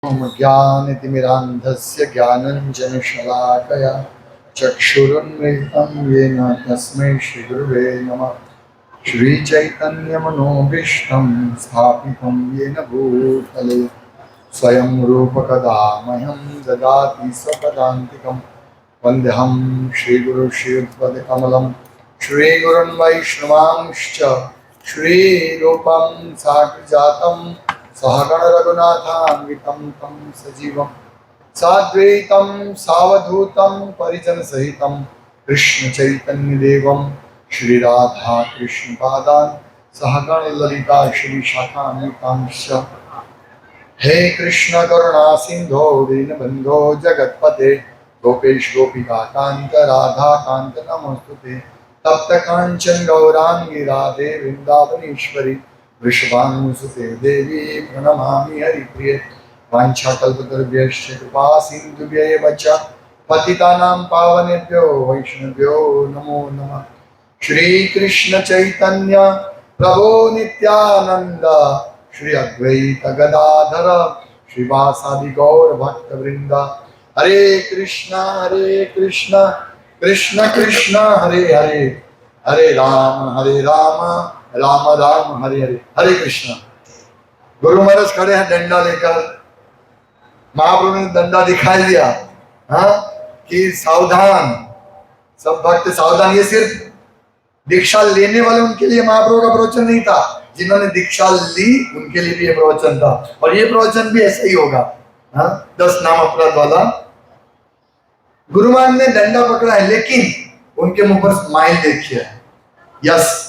ज्ञानतिमिरान्धस्य ज्ञानञ्जनशलाकया चक्षुरुन्मिलितं येन तस्मै श्रीगुरुवे नमः। श्रीचैतन्यमनोभीष्टं स्थापितं येन भूतले स्वयं रूपकदा मह्यं ददाति स्वपदान्तिकं। वन्देऽहं श्रीगुरुश्रीयुतपदकमलं श्रीगुरुन् वैष्णवांश्च श्रीरूपं साग्रजातं सहगण रघुनाथान्वितं तं सजीवं साद्वैतं सावधूतं परिजनसहितं कृष्ण चैतन्यदेवं श्रीराधा कृष्णपादान् सहगण ललिता श्रीशाखान्वितांश्च। हे कृष्ण करुणा सिंधो दीनबंधो जगतपते गोपेश गोपिका कांत राधा कांत नमोस्तुते। तप्त कांचन गौरांगी राधे वृंदावनेश्वरी वृषभानुसुते देवी प्रणमामि हरिप्रिये। वाञ्छाकल्पतरुभ्यश्च कृपा सिन्धुभ्येव च पतितानां पावनेभ्यो वैष्णवेभ्यो नमो नमः। श्री कृष्ण चैतन्य प्रभु नित्यानंद श्री अद्वैत गदाधर श्रीवासादि गौर भक्त वृंद। हरे कृष्ण कृष्ण कृष्ण हरे हरे हरे राम राम राम हरे हरे। हरे कृष्ण। गुरु महाराज खड़े हैं डंडा लेकर। महाप्रभु ने डंडा दिखाई दिया हाँ कि सावधान, सब भक्त सावधान। ये सिर्फ दीक्षा लेने वाले उनके लिए महाप्रभु का प्रवचन नहीं था, जिन्होंने दीक्षा ली उनके लिए भी ये प्रवचन था। और ये प्रवचन भी ऐसा ही होगा। 10 नाम अपराध वाला। गुरु महाराज ने डंडा पकड़ा है, लेकिन उनके मुंह पर स्माइल देखिए। यस,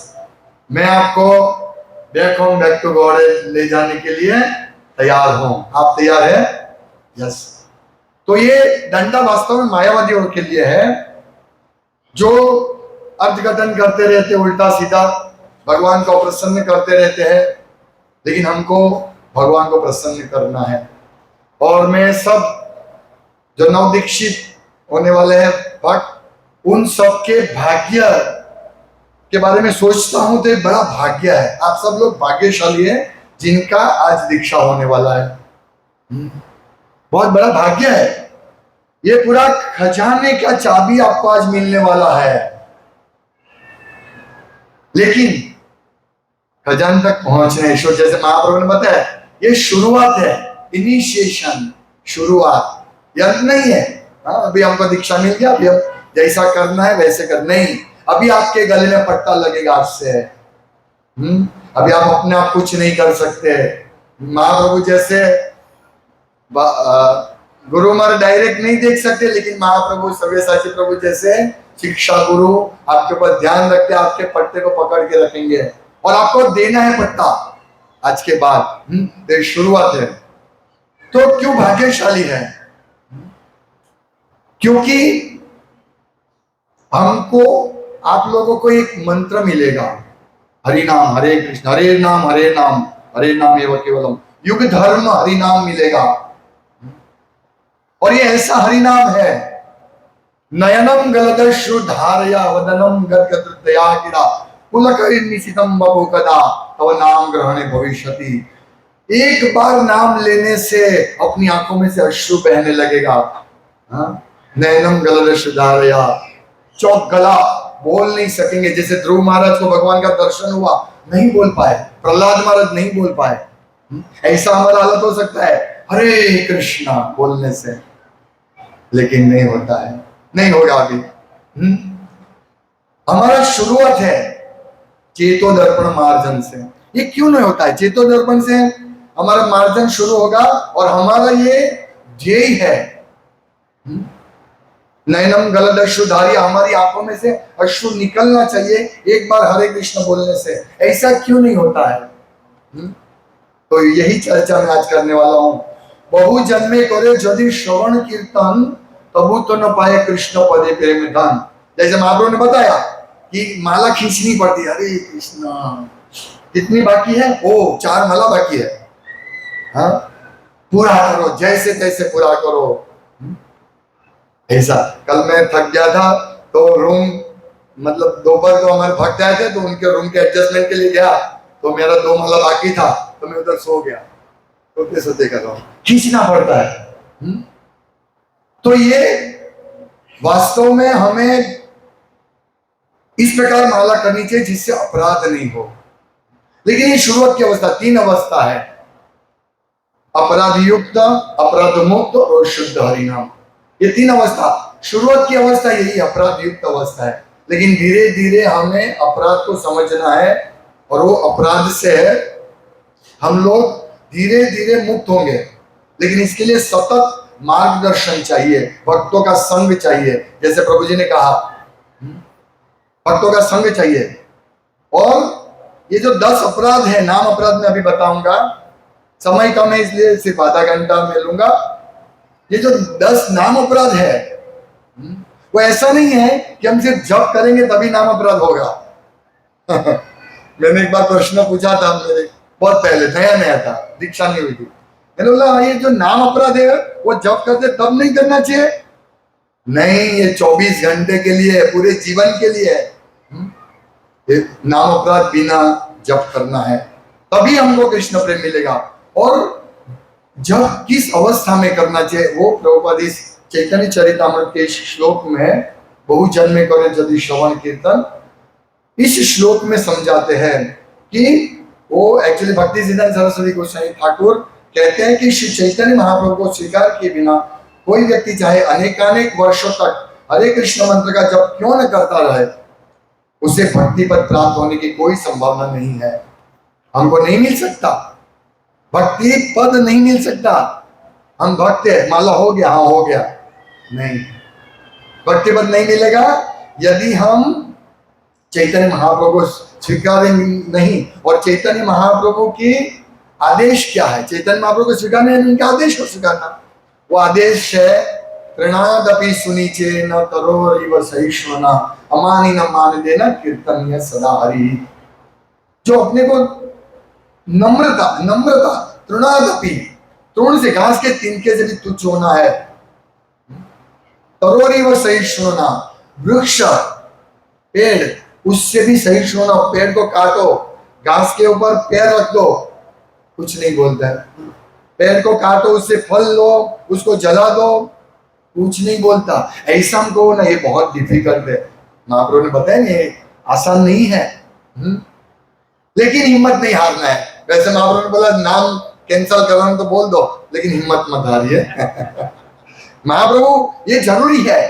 मैं आपको back home back to God ले जाने के लिए तैयार हूं। आप तैयार है? यस। तो ये डंडा वास्तव में मायावादियों के लिए है, जो अर्थघटन करते रहते उल्टा सीधा, भगवान को प्रसन्न करते रहते हैं। लेकिन हमको भगवान को प्रसन्न करना है। और मैं सब जो नवदीक्षित होने वाले हैं भक्त, उन सब के भाग्य के बारे में सोचता हूं तो एक बड़ा भाग्य है। आप सब लोग भाग्यशाली हैं जिनका आज दीक्षा होने वाला है। बहुत बड़ा भाग्य है। ये पूरा खजाने का चाबी आपको आज मिलने वाला है। लेकिन खजाने तक पहुंचने, जैसे महाप्रभु ने बताया, ये शुरुआत है, इनिशिएशन, शुरुआत, ये अंत नहीं है। अभी हमको दीक्षा मिल गया, अभी हम जैसा करना है वैसे कर नहीं। अभी आपके गले में पट्टा लगेगा आज से। अभी आप अपने आप कुछ नहीं कर सकते। महाप्रभु जैसे गुरु महाराज डायरेक्ट नहीं देख सकते, लेकिन महाप्रभु सव्यसाची प्रभु जैसे शिक्षा गुरु आपके ऊपर ध्यान रखते, आपके पट्टे को पकड़ के रखेंगे और आपको देना है पट्टा आज के बाद। ये शुरुआत है। तो क्यों भाग्यशाली है? क्योंकि हमको, आप लोगों को एक मंत्र मिलेगा, हरि नाम हरे कृष्ण, हरे नाम एवं केवलम, युग धर्म हरि नाम मिलेगा। और ये ऐसा हरि नाम है, नयनम गलदश्रु धारया वदनम गदगदया गिरा पुलकरिनिशितम बभुकदा तव नाम ग्रहणे भविष्यति। एक बार नाम लेने से अपनी आंखों में से अश्रु बहने लगेगा। नयनम गलदश्रु धारया, चौक गला, बोल नहीं सकेंगे। जैसे ध्रुव महाराज को भगवान का दर्शन हुआ, नहीं बोल पाए, प्रहलाद महाराज नहीं बोल पाए। ऐसा हमारा हालत हो सकता है हरे कृष्णा बोलने से, लेकिन नहीं होता है, नहीं होगा अभी। हमारा शुरुआत है चेतो दर्पण मार्जन से। ये क्यों नहीं होता है? चेतो दर्पण से हमारा मार्जन शुरू होगा और हमारा ये ध्येय है। नयनम गलद अश्रुधारी, हमारी आंखों में से अश्रु निकलना चाहिए एक बार हरे कृष्ण बोलने से। ऐसा क्यों नहीं होता है? तो यही चर्चा मैं आज करने वाला हूं। बहु जन्मे करे यदि श्रवण कीर्तन तबु तो न पाए कृष्ण पदे प्रेम धन। जैसे महाप्रभु ने बताया कि माला खींचनी पड़ती है। हरे कृष्ण कितनी बाकी है? 4 माला बाकी है। पूरा करो, जैसे तैसे पूरा करो। ऐसा कल मैं थक गया था तो रूम, मतलब दोपहर को हमारे भक्त आए थे तो उनके रूम के एडजस्टमेंट के लिए गया, तो मेरा 2 माला बाकी था तो मैं उधर सो गया। सोते सोते कर रहा हूं, खींचना पड़ता है। तो ये वास्तव में हमें इस प्रकार माला करनी चाहिए जिससे अपराध नहीं हो। लेकिन ये शुरुआत की अवस्था, 3 अवस्था है, अपराध युक्त, अपराध मुक्त और शुद्ध हरिनाम। ये 3 अवस्था, शुरुआत की अवस्था यही अपराध युक्त अवस्था है। लेकिन धीरे धीरे हमें अपराध को समझना है और वो अपराध से है हम लोग धीरे धीरे मुक्त होंगे। लेकिन इसके लिए सतत मार्गदर्शन चाहिए, भक्तों का संग चाहिए, जैसे प्रभु जी ने कहा भक्तों का संग चाहिए। और ये जो 10 अपराध है, नाम अपराध में अभी बताऊंगा, समय कम है इसलिए सिर्फ आधा घंटा मैं लूंगा। ये जो 10 नाम अपराध है वो ऐसा नहीं है कि हम सिर्फ जप करेंगे तभी नाम अपराध होगा। मैंने एक बार प्रश्न पूछा था, मेरे बहुत पहले नया नया था, दीक्षा नहीं हुई थी। मैंने बोला ये जो नाम अपराध है वो जप करते तब नहीं करना चाहिए? नहीं, ये 24 घंटे के लिए है, पूरे जीवन के लिए है। नाम अपराध बिना जप करना है, तभी हमको कृष्ण प्रेम मिलेगा। और जब किस अवस्था में करना चाहिए वो प्रभुपाद इस चैतन्य चरितामृत के श्लोक में, बहु जन्मे करे यदि श्रवण कीर्तन, इस श्लोक में समझाते हैं कि वो एक्चुअली भक्ति सिद्धांत सरस्वती गोस्वामी ठाकुर कहते हैं कि श्री चैतन्य महाप्रभु को स्वीकार किए बिना कोई व्यक्ति चाहे अनेकानेक वर्षों तक हरे कृष्ण मंत्र का जप क्यों न करता रहे, उसे भक्ति पद प्राप्त होने की कोई संभावना नहीं है। हमको नहीं मिल सकता, भक्ति पद नहीं मिल सकता। हम भक्त है, माला हो गया, हाँ हो गया, नहीं, भक्ति पद नहीं मिलेगा यदि हम चैतन्य महाप्रभु को स्वीकारेंगे नहीं। और चैतन्य महाप्रभु की आदेश क्या है? चैतन्य महाप्रभु को स्वीकारना है, उनके आदेश को स्वीकारना। वो आदेश है प्रणादपि सुनीचे न तरोरिव सहिष्णुना अमानी न मान देना कीर्तनीय सदा हरि। जो अपने को नम्रता तृणादपि, तृण से घास के तिनके से भी तुच्छ होना है, तरोरिव सहिष्णुना, वृक्ष पेड़ उससे भी सहिष्णु होना। पेड़ को काटो, घास के ऊपर पैर रख दो, कुछ नहीं बोलता है। पेड़ को काटो, उससे फल लो, उसको जला दो, कुछ नहीं बोलता। ऐसा हमको ना, ये बहुत डिफिकल्ट है। महाप्रभु ने बताया ये आसान नहीं है, लेकिन हिम्मत नहीं हारना है। वैसे महाप्रभु ने बोला नाम कैंसल करना तो बोल दो, लेकिन हिम्मत मत हारिए। महाप्रभु ये जरूरी है,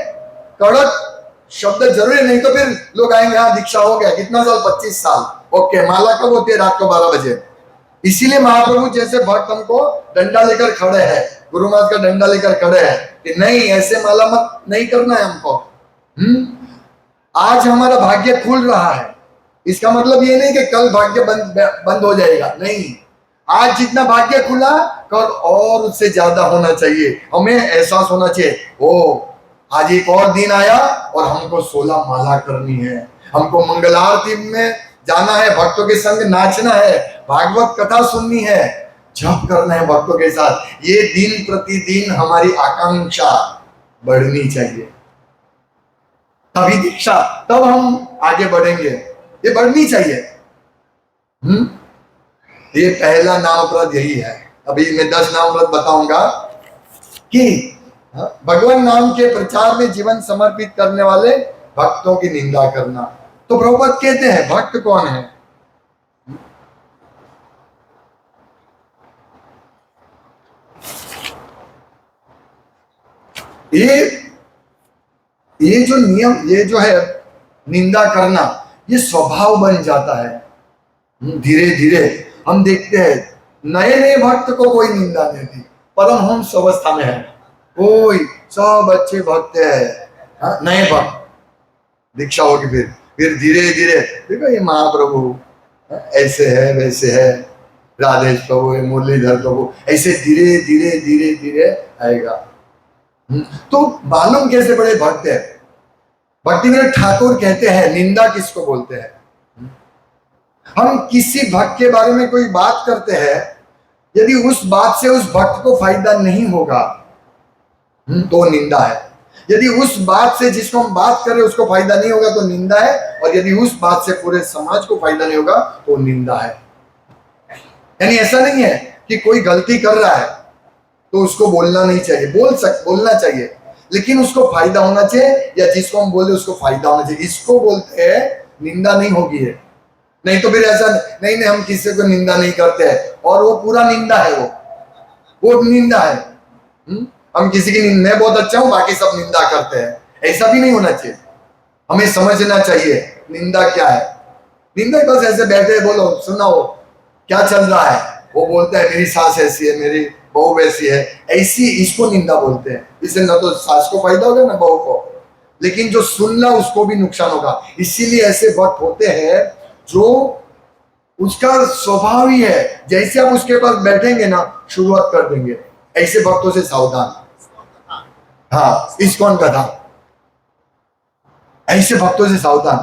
कड़क शब्द जरूरी, नहीं तो फिर लोग आएंगे हाँ दीक्षा हो गया, कितना साल? 25 साल, ओके, माला कब होती है? रात को 12 बजे। इसीलिए महाप्रभु जैसे भक्त हमको डंडा लेकर खड़े हैं, गुरु महाराज का डंडा लेकर खड़े हैं कि नहीं ऐसे माला मत नहीं करना है हमको। आज हमारा भाग्य खुल रहा है, इसका मतलब ये नहीं कि कल भाग्य बंद हो जाएगा, नहीं। आज जितना भाग्य खुला कल और उससे ज्यादा होना चाहिए। हमें एहसास होना चाहिए ओ आज एक और दिन आया और हमको 16 माला करनी है, हमको मंगल आरती में जाना है, भक्तों के संग नाचना है, भागवत कथा सुननी है, जप करना है भक्तों के साथ। ये दिन प्रतिदिन हमारी आकांक्षा बढ़नी चाहिए, तभी दीक्षा, तब हम आगे बढ़ेंगे। ये बढ़नी चाहिए। ये पहला नाम अपराध यही है। अभी मैं 10 नाम अपराध बताऊंगा कि भगवान नाम के प्रचार में जीवन समर्पित करने वाले भक्तों की निंदा करना। तो प्रभुपाद कहते हैं भक्त कौन है? ये जो नियम, ये जो है निंदा करना, ये स्वभाव बन जाता है। धीरे धीरे हम देखते हैं नए नए भक्त को कोई निंदा नहीं थी, परमहंस अवस्था में है, कोई सब अच्छे भक्त है, नए भक्त दीक्षा होगी, फिर धीरे धीरे देखो ये महाप्रभु ऐसे है वैसे है, राधेश प्रभु है, मुरलीधर प्रभु, ऐसे धीरे धीरे धीरे धीरे आएगा। तो मालूम कैसे बड़े भक्त है? भक्तिविनोद ठाकुर कहते हैं निंदा किसको बोलते हैं? हम किसी भक्त के बारे में कोई बात करते हैं, यदि उस बात से उस भक्त को फायदा नहीं होगा तो निंदा है। यदि उस बात से जिसको हम बात कर रहे हैं उसको फायदा नहीं होगा तो निंदा है, और यदि उस बात से पूरे समाज को फायदा नहीं होगा तो निंदा है। यानी ऐसा नहीं है कि कोई गलती कर रहा है तो उसको बोलना नहीं चाहिए, बोलना चाहिए, लेकिन उसको फायदा होना चाहिए, या जिसको हम बोले उसको फायदा होना चाहिए। इसको बोलते हैं निंदा नहीं होगी है। नहीं तो फिर ऐसा नहीं नहीं हम किसी को निंदा नहीं करते हैं और वो पूरा निंदा है, वो निंदा है। हम किसी की मैं बहुत अच्छा हूं बाकी सब निंदा करते हैं, ऐसा भी नहीं होना चाहिए। हमें समझना चाहिए निंदा क्या है। निंदा बस ऐसे बैठे बोलो सुनाओ क्या चल रहा है, वो बोलते हैं मेरी सास ऐसी है, मेरी बहू वैसी है, ऐसी, इसको निंदा बोलते हैं। इससे ना तो सास को फायदा होगा ना बहू को, लेकिन जो सुनना उसको भी नुकसान होगा। इसीलिए ऐसे वक्त होते हैं जो उसका स्वभाव ही है, जैसे आप उसके पास बैठेंगे ना शुरुआत कर देंगे। ऐसे भक्तों से सावधान। हाँ, इस्कॉन का था, ऐसे भक्तों से सावधान।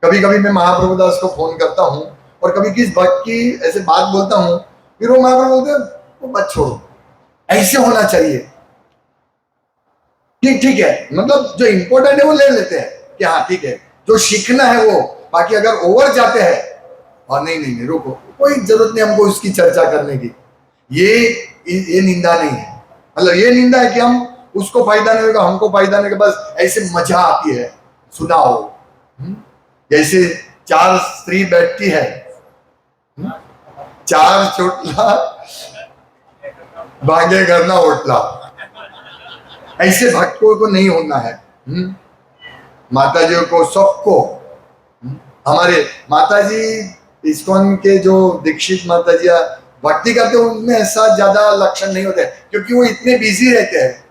कभी कभी मैं महाप्रभु दास को फोन करता हूं और कभी किस भक्त की ऐसे बात बोलता हूं, फिर वो महाप्रभु बोलते हैं वो मत छोड़ो, ऐसे होना चाहिए। ठीक है, मतलब जो इंपॉर्टेंट है वो ले लेते हैं कि हाँ ठीक है, जो सीखना है वो। बाकी अगर ओवर जाते हैं और नहीं रुको, कोई जरूरत नहीं हमको उसकी चर्चा करने की। ये निंदा नहीं है। मतलब ये निंदा है कि हम उसको फायदा नहीं होगा हमको फायदा नहीं होगा, बस ऐसे मजा आती है सुनाओ। जैसे 4 स्त्री बैठती है, 4 चोटला भागे घर ना ओटला, ऐसे भक्तों को नहीं होना है। माता जी को सबको, हमारे माता जी इस्कॉन के जो दीक्षित माता जी भक्ति करते हैं उनमें ऐसा ज्यादा लक्षण नहीं होते, क्योंकि वो इतने बिजी रहते हैं,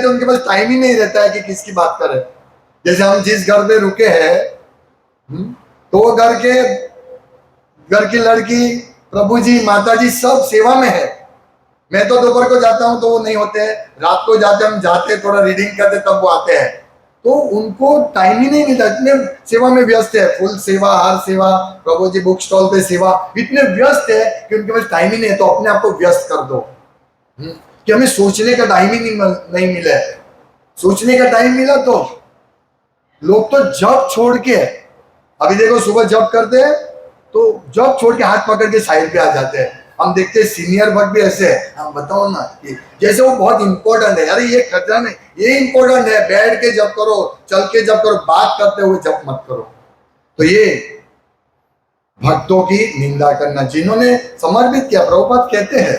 उनके पास टाइम ही नहीं रहता है कि किसकी बात करें। जैसे हम जिस घर पे रुके हैं तो वो घर की लड़की, प्रभु जी, माता जी सब सेवा में है। मैं तो दोपहर को जाता हूं तो वो नहीं होते हैं, रात को जाते थोड़ा रीडिंग करते तब वो आते हैं, तो उनको टाइम ही नहीं मिलता, इतने सेवा में व्यस्त है। फुल सेवा, हर सेवा, प्रभु जी बुक स्टॉल पे सेवा, इतने व्यस्त है कि उनके पास टाइम ही नहीं है। तो अपने आप को व्यस्त कर दो कि हमें सोचने का टाइम ही नहीं मिला है। सोचने का टाइम मिला तो लोग तो जॉब छोड़ के, अभी देखो सुबह जॉब करते हैं तो जॉब छोड़ के हाथ पकड़ के साइड पे आ जाते हैं। हम देखते हैं सीनियर वर्ग भी ऐसे है, हम बताओ ना कि जैसे वो बहुत इंपॉर्टेंट है। अरे ये खतरा नहीं, ये इंपॉर्टेंट है, बैठ के जब करो, चल के जब करो, बात करते हुए जब मत करो। तो ये भक्तों की निंदा करना, जिन्होंने समर्पित किया, प्रभुपाद कहते हैं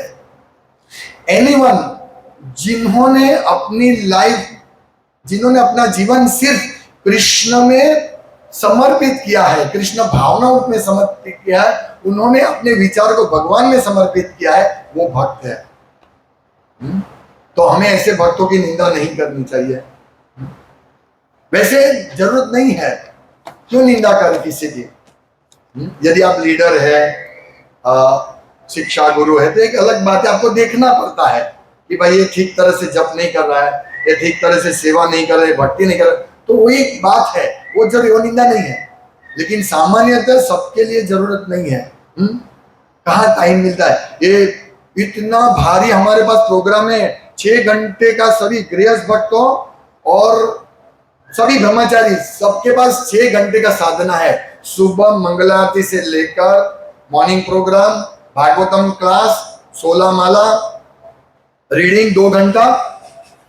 एनीवन जिन्होंने अपना जीवन सिर्फ कृष्ण में समर्पित किया है, कृष्ण भावनाओं में समर्पित किया है, उन्होंने अपने विचार को भगवान में समर्पित किया है, वो भक्त है। तो हमें ऐसे भक्तों की निंदा नहीं करनी चाहिए। वैसे जरूरत नहीं है, क्यों निंदा करें किसी की। यदि आप लीडर है, शिक्षा गुरु है, तो एक अलग बात है, आपको देखना पड़ता है कि भाई ये ठीक तरह से जप नहीं कर रहा है, ये ठीक तरह से सेवा नहीं कर रहा है, भक्ति नहीं कर रहा है, तो वो एक बात है, वो जरूर वो निंदा नहीं है। लेकिन सामान्यतः सबके लिए जरूरत नहीं है। कहाँ टाइम मिलता है। ये इतना भारी हमारे पास प्रोग्राम है, 6 घंटे का, सभी गृहस्थ भक्तों और सभी ब्रह्मचारी सबके पास 6 घंटे का साधना है। सुबह मंगलारती से लेकर मॉर्निंग प्रोग्राम, भागवतम क्लास, 16 माला, रीडिंग 2 घंटा।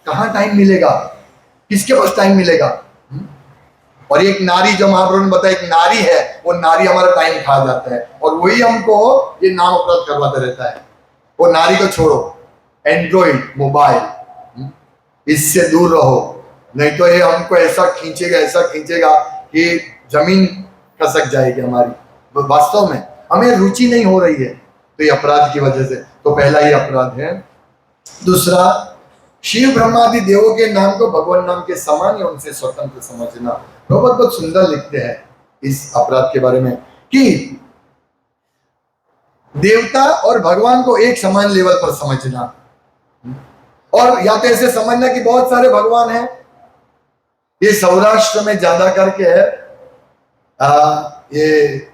कहाँ टाइम मिलेगा, किसके पास टाइम मिलेगा। और एक नारी, जो महाप्रभु ने बताया, एक नारी है, वो नारी हमारा टाइम खा जाता है और वही हमको ये नाम अपराध करवाता रहता है। वो नारी को छोड़ो, एंड्रॉइड मोबाइल, इससे दूर रहो, नहीं तो ये हमको ऐसा खींचेगा कि जमीन खसक जाएगी हमारी। वास्तव में हमें रुचि नहीं हो रही है, तो ये अपराध की वजह से, तो पहला ही अपराध है। दूसरा, शिव ब्रह्मादि देवों के नाम को भगवान नाम के समान या उनसे स्वतंत्र समझना। बहुत सुंदर लिखते हैं इस अपराध के बारे में कि देवता और भगवान को एक समान लेवल पर समझना, और या तो ऐसे समझना कि बहुत सारे भगवान हैं। ये सौराष्ट्र में ज्यादा करके है, ये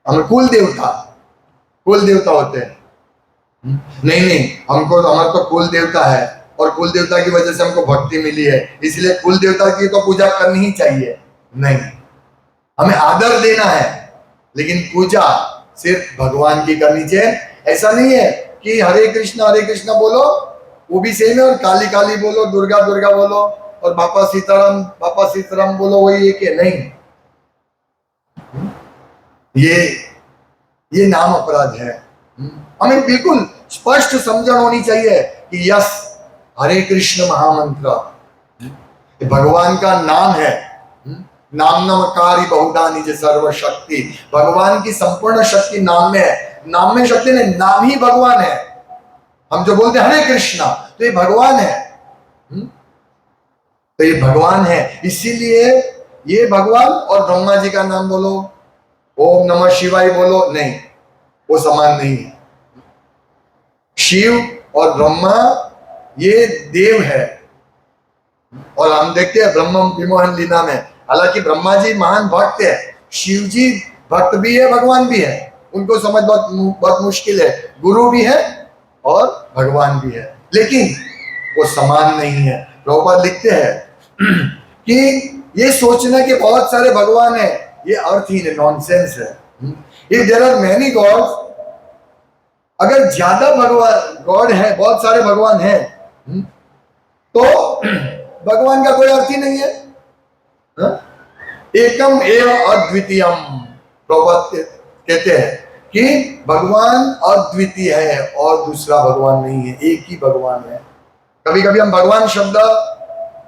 हम कुल देवता होते हैं। नहीं, हमारा तो कुल देवता है और कुल देवता की वजह से हमको भक्ति मिली है, इसलिए कुल देवता की तो पूजा करनी ही चाहिए। नहीं, हमें आदर देना है, लेकिन पूजा सिर्फ भगवान की करनी चाहिए। ऐसा नहीं है कि हरे कृष्णा बोलो वो भी सेम है, और काली काली बोलो, दुर्गा दुर्गा बोलो, और बापा सीताराम बोलो, वही एक है। नहीं, ये नाम अपराध है। हमें बिल्कुल स्पष्ट समझण होनी चाहिए कि यस, हरे कृष्ण महामंत्र भगवान का नाम है। नाम नमकारी बहुधा निज सर्व शक्ति, भगवान की संपूर्ण शक्ति नाम में है। नाम में शक्ति नहीं, नाम ही भगवान है। हम जो बोलते हैं हरे कृष्णा, तो ये भगवान है। तो ये भगवान है, इसीलिए ये भगवान और ब्रह्मा जी का नाम बोलो, ओम नमः शिवाय बोलो, नहीं, वो समान नहीं है। शिव और ब्रह्मा ये देव है, और हम देखते हैं ब्रह्म विमोहन लीला में, हालांकि ब्रह्मा जी महान भक्त है, शिव जी भक्त भी है, भगवान भी है। उनको समझ बहुत मुश्किल है, गुरु भी है और भगवान भी है, लेकिन वो समान नहीं है। प्रभुपाद लिखते हैं कि ये सोचना कि बहुत सारे भगवान है, ये अर्थहीन है, नॉनसेंस है। If there are many gods, अगर ज्यादा भगवान गॉड है, बहुत सारे भगवान हैं, तो भगवान का कोई अर्थ ही नहीं है। एकम एव अद्वितीयम, प्रभुपाद कहते हैं कि भगवान अद्वितीय है और दूसरा भगवान नहीं है, एक ही भगवान है। कभी कभी हम भगवान शब्द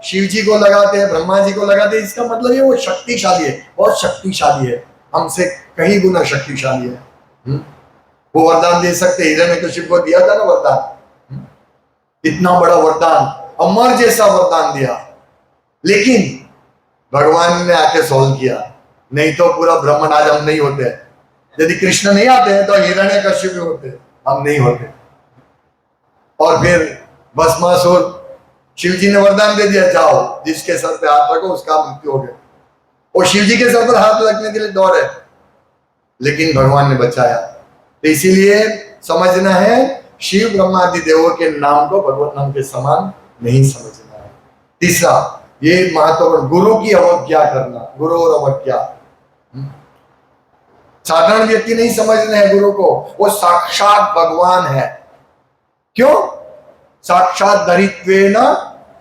शिव जी को लगाते हैं, ब्रह्मा जी को लगाते हैं, इसका मतलब ये वो शक्तिशाली है, बहुत शक्तिशाली है, हमसे कहीं गुना शक्तिशाली है। वो वरदान दे सकते, हिरण्यकशिपु को दिया था ना वरदान, इतना बड़ा वरदान, अमर जैसा वरदान दिया, लेकिन भगवान ने आके सॉल्व किया। नहीं तो पूरा ब्रह्मांड आज हम नहीं होते। यदि कृष्ण नहीं आते हैं तो हिरण्यकशिपु होते, हम नहीं होते। और फिर भस्मासुर, शिव जी ने वरदान दे दिया, जाओ जिसके सर पे हाथ रखो उसका मृत्यु हो गया। और शिव जी के सर पर हाथ रखने के लिए दौड़ है, लेकिन भगवान ने बचाया। तो इसीलिए समझना है, शिव ब्रह्मा आदि देवों के नाम को भगवत नाम के समान नहीं समझना है। तीसरा, ये महत्वपूर्ण, गुरु की अवज्ञा करना, गुरु और अवज्ञा। साधारण व्यक्ति नहीं समझना है गुरु को, वो साक्षात भगवान है। क्यों? साक्षात धरित्वेन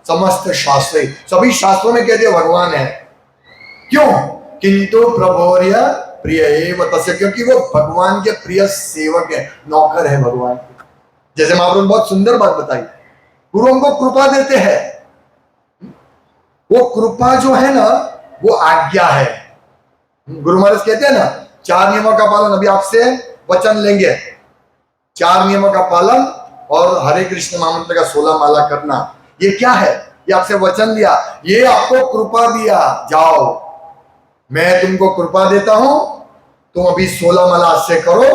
समस्त शास्त्रे, सभी शास्त्रों में कहते भगवान है। क्यों? किंतु प्रभोर्य प्रिय एव तस्य, क्योंकि वो भगवान के प्रिय सेवक है, नौकर है भगवान के। जैसे महाप्रभु ने बहुत सुंदर बात बताई, गुरु हमको कृपा देते हैं, वो कृपा जो है ना वो आज्ञा है। गुरु महाराज कहते हैं ना, 4 नियमों का पालन, अभी आपसे वचन लेंगे, 4 नियमों का पालन और हरे कृष्ण महामंत्र का 16 माला करना। ये क्या है? ये आपसे वचन दिया, ये आपको कृपा दिया, जाओ मैं तुमको कृपा देता हूं, तुम अभी 16 माला आज से करो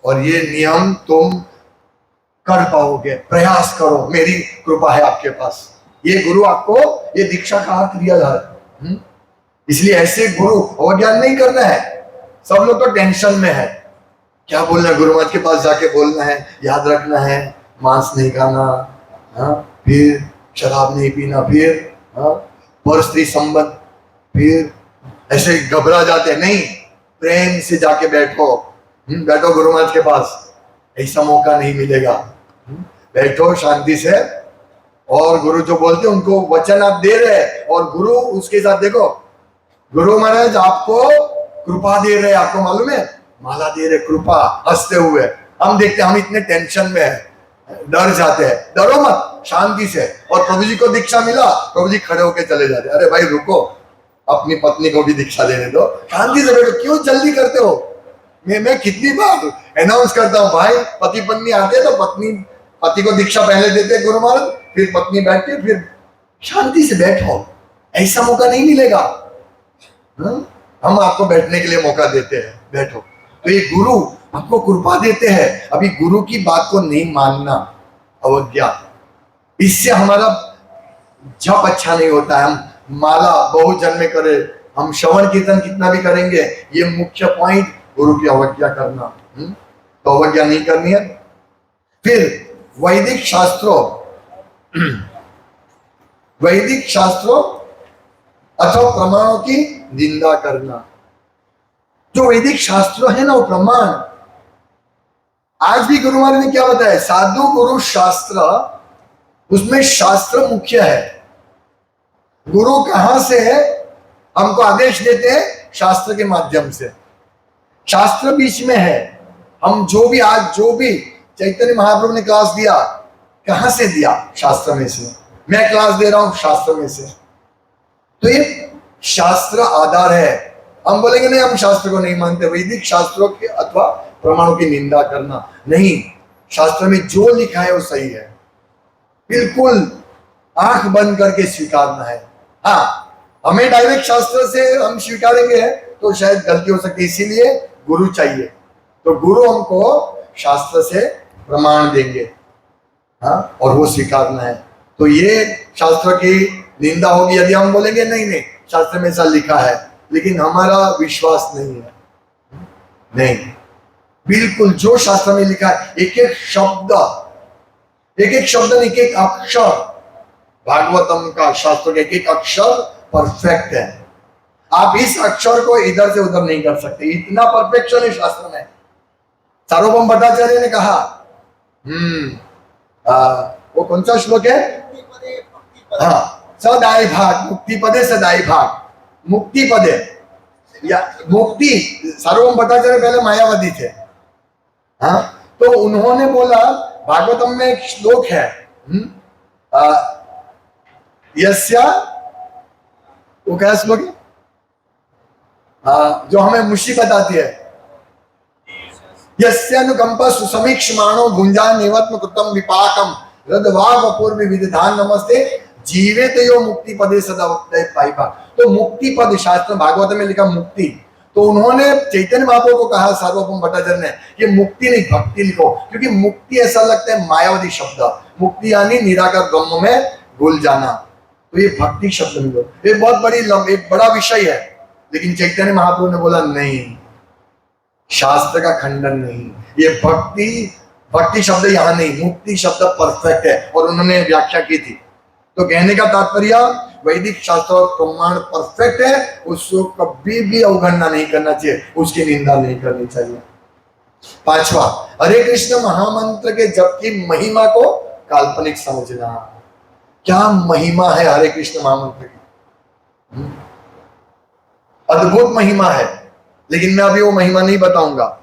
और ये नियम तुम कर पाओगे, प्रयास करो, मेरी कृपा है आपके पास। ये गुरु आपको, ये दीक्षा का अर्थ दिया जा रहा है। इसलिए ऐसे गुरु अवज्ञा नहीं करना है। सब लोग तो टेंशन में है, क्या बोलना है, गुरु महाराज के पास जाके बोलना है, याद रखना है, मांस नहीं खाना, फिर शराब नहीं पीना, फिर पर स्त्री संबंध, फिर ऐसे घबरा जाते हैं। नहीं, प्रेम से जाके बैठो, बैठो गुरु महाराज के पास, ऐसा मौका नहीं मिलेगा। बैठो शांति से, और गुरु जो बोलते हैं उनको वचन आप दे रहे हैं, और गुरु उसके साथ देखो, गुरु महाराज आपको कृपा दे रहे हैं, आपको मालूम है, माला दे रहे, कृपा, हंसते हुए। हम देखते हैं, हम इतने टेंशन में है, डर जाते हैं, डरो मत, शांति से। और प्रभु जी को दीक्षा मिला, प्रभु जी खड़े होके चले जाते, अरे भाई रुको, अपनी पत्नी को भी दीक्षा देने दो, शांति से बैठो, क्यों जल्दी करते हो? मैं कितनी बार अनाउंस करता हूँ, भाई पति पत्नी आते हैं तो पत्नी पति को दीक्षा पहले देते हैं गुरु महाराज, फिर पत्नी बैठती है, फिर शांति से बैठो, ऐसा मौका नहीं मिलेगा। हम आपको बैठने के लिए मौका देते हैं, बैठो। तो ये गुरु आपको कृपा देते हैं, अभी गुरु की बात को नहीं मानना, अवज्ञा, इससे हमारा जप अच्छा नहीं होता है। हम माला बहुत जन्म करे, हम श्रवण कीर्तन कितना भी करेंगे, ये मुख्य पॉइंट, गुरु की अवज्ञा करना। तो अवज्ञा नहीं करनी है। फिर वैदिक शास्त्रों अथवा प्रमाणों की निंदा करना। जो वैदिक शास्त्र है ना वो प्रमाण, आज भी गुरु महाराज ने क्या बताया, साधु गुरु शास्त्र, उसमें शास्त्र मुख्य है। गुरु कहां से है, हमको आदेश देते हैं शास्त्र के माध्यम से, शास्त्र बीच में है। हम जो भी आज जो भी चैतन्य महाप्रभु ने क्लास दिया, कहां से दिया, शास्त्र में से। मैं क्लास दे रहा हूं शास्त्र में से। तो ये शास्त्र आधार है। हम बोलेंगे नहीं हम शास्त्र को नहीं मानते, वैदिक शास्त्रों के अथवा प्रमाणों की निंदा करना नहीं। शास्त्र में जो लिखा है वो सही है, बिल्कुल आंख बंद करके स्वीकारना है। हाँ, हमें डायरेक्ट शास्त्र से हम स्वीकारेंगे तो शायद गलती हो सकती है, इसीलिए गुरु चाहिए। तो गुरु हमको शास्त्र से प्रमाण देंगे, हाँ, और वो स्वीकारना है। तो ये शास्त्र की निंदा होगी यदि हम बोलेंगे नहीं नहीं शास्त्र में ऐसा लिखा है, लेकिन हमारा विश्वास नहीं है। नहीं, बिल्कुल जो शास्त्र में लिखा है, एक एक शब्द, एक एक शब्द, एक एक अक्षर, भागवतम का शास्त्र के एक एक अक्षर परफेक्ट है। आप इस अक्षर को इधर से उधर नहीं कर सकते, इतना परफेक्शन है शास्त्र में। सार्वभौम भट्टाचार्य ने कहा, वो कौन सा श्लोक है, हाँ, सदाई भाग मुक्ति पदे, सदाई भाग मुक्ति पदे, या मुक्ति। सार्वभौम भट्टाचार्य पहले मायावादी थे, हाँ, तो उन्होंने बोला भागवतम में एक श्लोक है, यस्या, वो क्या श्लोक है, जो हमें मुसीबत आती है, यस्यानुकंपा सुसमीक्षमाणो भुंजा निवत्म कृतम विपाकम हृदवाग अपूर्व विधान नमस्ते जीवित यो मुक्ति पदे सदा पाइपा। तो मुक्ति पद शास्त्र भागवत में लिखा मुक्ति। तो उन्होंने चैतन्य महाप्रभु को कहा, सार्वभौम भट्टाचार्य ने, ये मुक्ति नहीं भक्ति लिखो, क्योंकि मुक्ति ऐसा लगता है मायावादी शब्द, मुक्ति यानी निराकार ब्रह्म में भूल जाना। तो ये भक्ति शब्द में लो, ये बहुत बड़ी एक बड़ा विषय है। लेकिन चैतन्य महाप्रभु ने बोला नहीं, शास्त्र का खंडन नहीं, ये भक्ति शब्द यहाँ नहीं, मुक्ति शब्द परफेक्ट है। और उन्होंने व्याख्या की थी। तो कहने का तात्पर्य, वैदिक शास्त्र और प्रमाण परफेक्ट है, उसको कभी भी अवगणना नहीं करना चाहिए, उसकी निंदा नहीं करनी चाहिए। पांचवा, हरे कृष्ण महामंत्र के जप की महिमा को काल्पनिक समझना। क्या महिमा है हरे कृष्ण महामंत्र की, अद्भुत महिमा है, लेकिन मैं अभी वो महिमा नहीं बताऊंगा।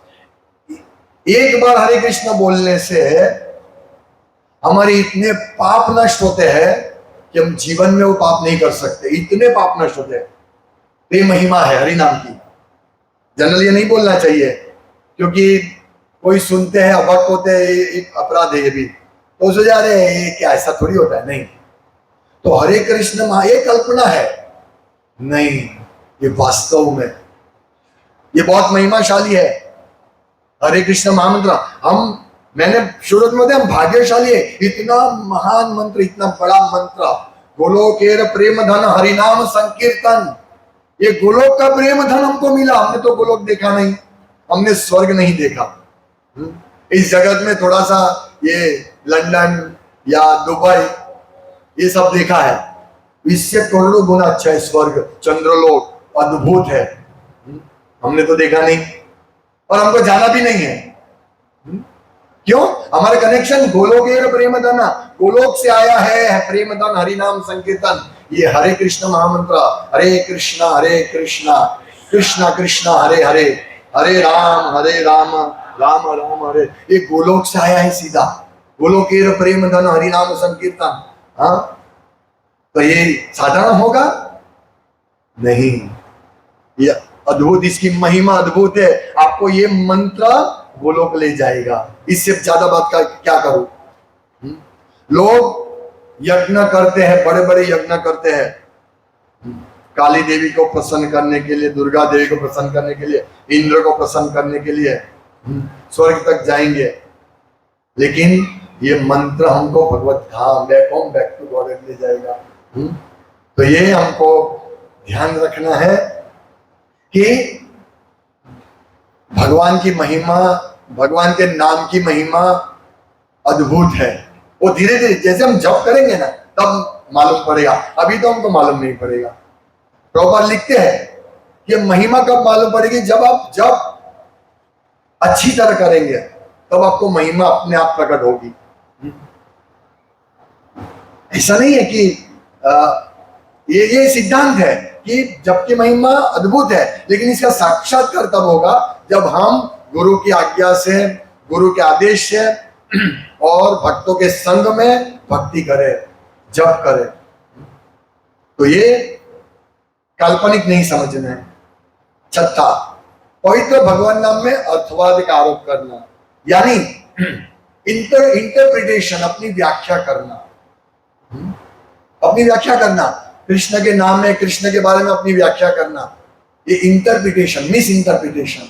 एक बार हरे कृष्ण बोलने से हमारे इतने पाप नष्ट होते हैं कि हम जीवन में वो पाप नहीं कर सकते, इतने पाप नष्ट होते हैं। ये महिमा है हरि नाम की। जनरल ये नहीं बोलना चाहिए, क्योंकि कोई सुनते हैं अभक्त होते हैं, एक अपराध है ये भी, तो सोचा रहे ये क्या ऐसा थोड़ी होता है। नहीं, तो हरे कृष्ण ये कल्पना है नहीं, ये वास्तव में ये बहुत महिमाशाली है हरे कृष्ण महामंत्र। मैंने शुरू में हम भाग्यशाली है, इतना महान मंत्र, इतना बड़ा मंत्र, गोलोकेर प्रेम धन हरिनाम संकीर्तन। ये गोलोक का प्रेम धन हमको मिला। हमने तो गोलोक देखा नहीं, हमने स्वर्ग नहीं देखा। इस जगत में थोड़ा सा ये लंदन या दुबई ये सब देखा है, इससे करोड़ों गुना अच्छा है स्वर्ग, चंद्रलोक अद्भुत है। हमने तो देखा नहीं और हमको जाना भी नहीं है। क्यों? हमारे कनेक्शन गोलोकेर प्रेम धन, गोलोक से आया है प्रेम धन हरिनाम संकीर्तन। ये हरे कृष्ण महामंत्र, हरे कृष्णा कृष्ण कृष्ण हरे हरे, हरे राम राम राम हरे। ये गोलोक से आया है सीधा, गोलोकेर प्रेम धन हरिनाम संकीर्तन। हाँ, तो ये साधारण होगा नहीं, ये अद्भुत, इसकी महिमा अद्भुत है। आपको ये मंत्र गोलोक ले जाएगा, इससे ज्यादा बात का क्या करूं। लोग यज्ञ करते हैं, बड़े बड़े यज्ञ करते हैं, काली देवी को प्रसन्न करने के लिए, दुर्गा देवी को प्रसन्न करने के लिए, इंद्र को प्रसन्न करने के लिए स्वर्ग तक जाएंगे। लेकिन ये मंत्र हमको भगवत धाम, बैक टू गॉड ले जाएगा। तो ये हमको ध्यान रखना है कि भगवान की महिमा, भगवान के नाम की महिमा अद्भुत है। वो धीरे धीरे जैसे हम जप करेंगे ना तब मालूम पड़ेगा, अभी तो हमको मालूम नहीं पड़ेगा। प्रभुपाद लिखते हैं ये महिमा कब मालूम पड़ेगी? जब अच्छी तरह करेंगे तब आपको महिमा अपने आप प्रकट होगी। ऐसा नहीं है कि ये सिद्धांत है कि जबकि महिमा अद्भुत है, लेकिन इसका साक्षात्कार तब होगा जब हम गुरु की आज्ञा से, गुरु के आदेश से और भक्तों के संग में भक्ति करें, जप करें। तो ये काल्पनिक नहीं समझना है। छठा, पवित्र भगवान नाम में अर्थवाद का आरोप करना, यानी इंटरप्रिटेशन, अपनी व्याख्या करना। अपनी व्याख्या करना, कृष्ण के नाम में, कृष्ण के बारे में अपनी व्याख्या करना, ये इंटरप्रिटेशन, मिस इंटरप्रिटेशन।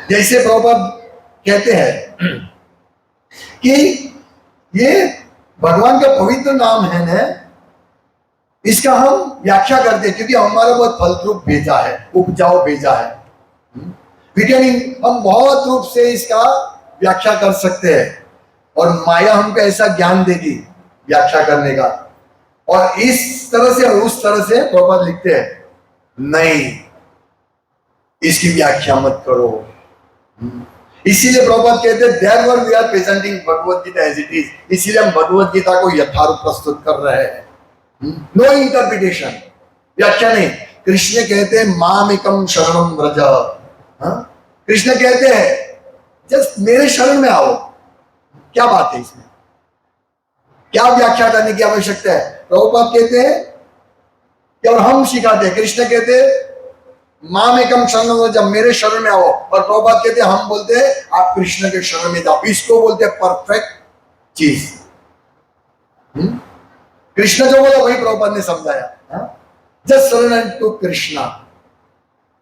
जैसे प्रभुपाद कहते हैं कि ये भगवान का पवित्र नाम है ना, इसका हम व्याख्या करते हैं क्योंकि हमारा बहुत फलद्रुप भेजा है, उपजाऊ भेजा है। हम बहुत रूप से इसका व्याख्या कर सकते हैं और माया हमको ऐसा ज्ञान देगी व्याख्या करने का, और इस तरह से और उस तरह से प्रभुपाद लिखते हैं नहीं, इसकी व्याख्या मत करो। इसीलिए प्रभुपाद कहते हैं therefore we are presenting Bhagavad Gita as it is, इसीलिए हम भगवद गीता को यथारूप प्रस्तुत कर रहे हैं। नो इंटरप्रिटेशन, व्याख्या नहीं। कृष्ण कहते हैं मामेकम शरणम व्रज, कृष्ण कहते हैं जस्ट मेरे शरण में आओ। क्या बात है इसमें? क्या व्याख्या करने की आवश्यकता है? प्रभुपाद कहते हैं कि, और हम सिखाते हैं, कृष्ण कहते हैं मामेकम शरणम व्रज, मेरे शरण में आओ, और प्रभुपाद कहते हैं, हम बोलते हैं आप कृष्ण के शरण में जाओ। इसको बोलते हैं परफेक्ट चीज। कृष्ण जो बोला वही प्रभुपाद ने समझाया, जस्ट सरेंडर टू कृष्णा।